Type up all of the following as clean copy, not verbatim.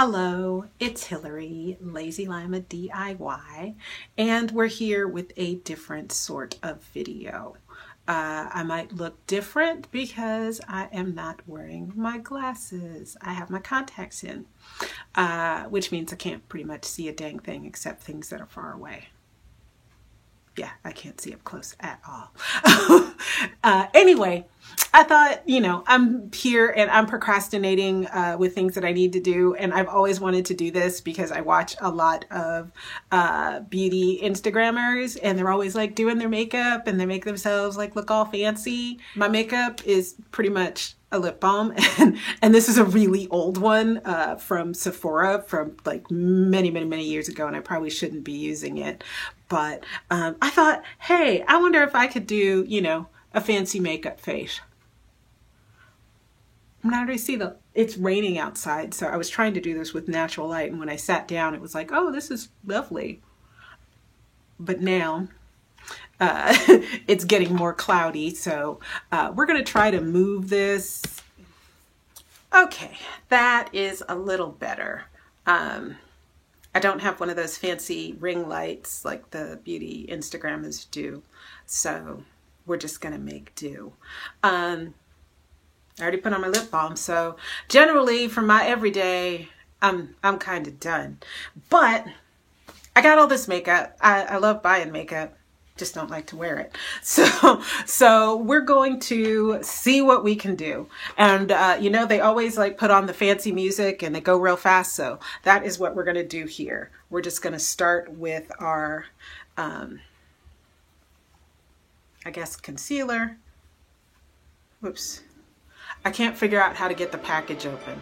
Hello, it's Hillary, Lazy Llama DIY, and we're here with a different sort of video. I might look different because I am not wearing my glasses. I have my contacts in, which means I can't pretty much see a dang thing except things that are far away. Yeah, I can't see up close at all. Anyway, I thought, I'm here and I'm procrastinating with things that I need to do. And I've always wanted to do this because I watch a lot of beauty Instagrammers and they're always like doing their makeup and they make themselves like look all fancy. My makeup is pretty much a lip balm and this is a really old one from Sephora from like many years ago, and I probably shouldn't be using it. But I thought, hey, I wonder if I could do, a fancy makeup face. Now do you see it's raining outside, so I was trying to do this with natural light, and when I sat down, it was like, oh, this is lovely. But now it's getting more cloudy, so we're going to try to move this. Okay, that is a little better. I don't have one of those fancy ring lights like the beauty Instagrammers do, so we're just gonna make do. I already put on my lip balm, so generally for my everyday, I'm kind of done. But I got all this makeup. I love buying makeup, just don't like to wear it. So we're going to see what we can do. And they always like put on the fancy music and they go real fast. So that is what we're going to do here. We're just going to start with our, I guess, concealer. Whoops. I can't figure out how to get the package open.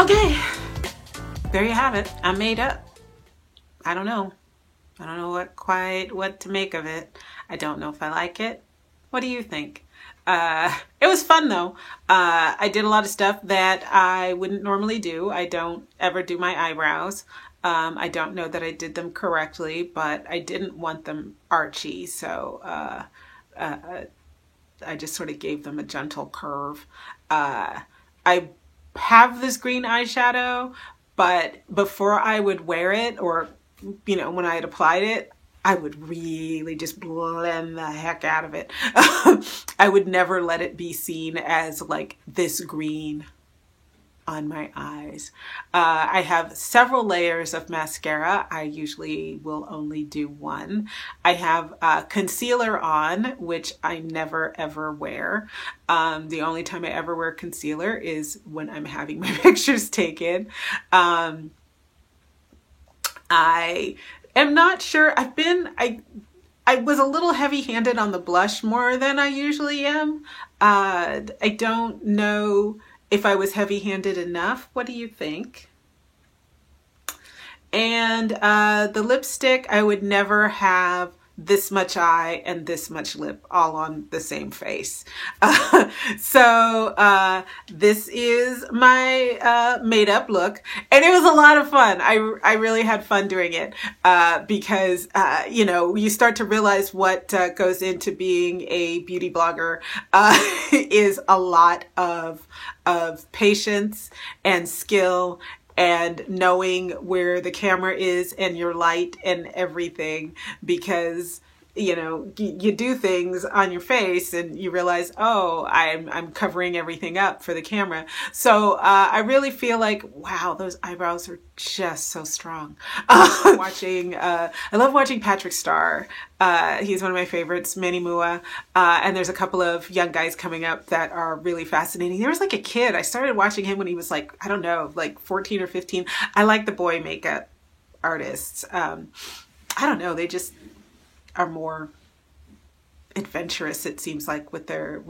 Okay, there you have it. I'm made up. I don't know. I don't know what to make of it. I don't know if I like it. What do you think? It was fun though. I did a lot of stuff that I wouldn't normally do. I don't ever do my eyebrows. I don't know that I did them correctly, but I didn't want them archy, so I just sort of gave them a gentle curve. I have this green eyeshadow, but before I would wear it, or when I had applied it, I would really just blend the heck out of it. I would never let it be seen as like this green on my eyes. I have several layers of mascara. I usually will only do one. I have concealer on, which I never ever wear. The only time I ever wear concealer is when I'm having my pictures taken. I am not sure. I was a little heavy-handed on the blush more than I usually am. I don't know if I was heavy-handed enough. What do you think? And the lipstick, I would never have this much eye and this much lip all on the same face. So this is my made up look, and it was a lot of fun. I really had fun doing it because you start to realize what goes into being a beauty blogger is a lot of patience and skill and knowing where the camera is and your light and everything, because you do things on your face and you realize, oh, I'm covering everything up for the camera. So I really feel like, wow, those eyebrows are just so strong. I love watching Patrick Starr. He's one of my favorites, Manny Mua. And there's a couple of young guys coming up that are really fascinating. There was like a kid. I started watching him when he was like, I don't know, like 14 or 15. I like the boy makeup artists. I don't know. They just are more adventurous, it seems like, with their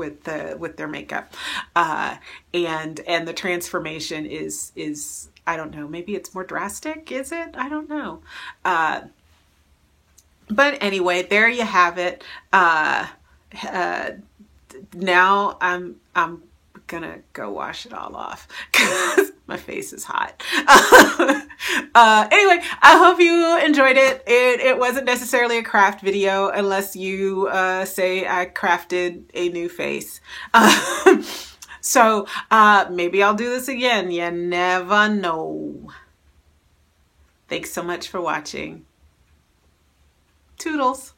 makeup, and the transformation is I don't know, maybe it's more drastic, is it? I don't know. But anyway, there you have it. Now I'm gonna go wash it all off because my face is hot. Anyway, I hope you enjoyed it. It wasn't necessarily a craft video unless you say I crafted a new face. So maybe I'll do this again. You never know. Thanks so much for watching. Toodles.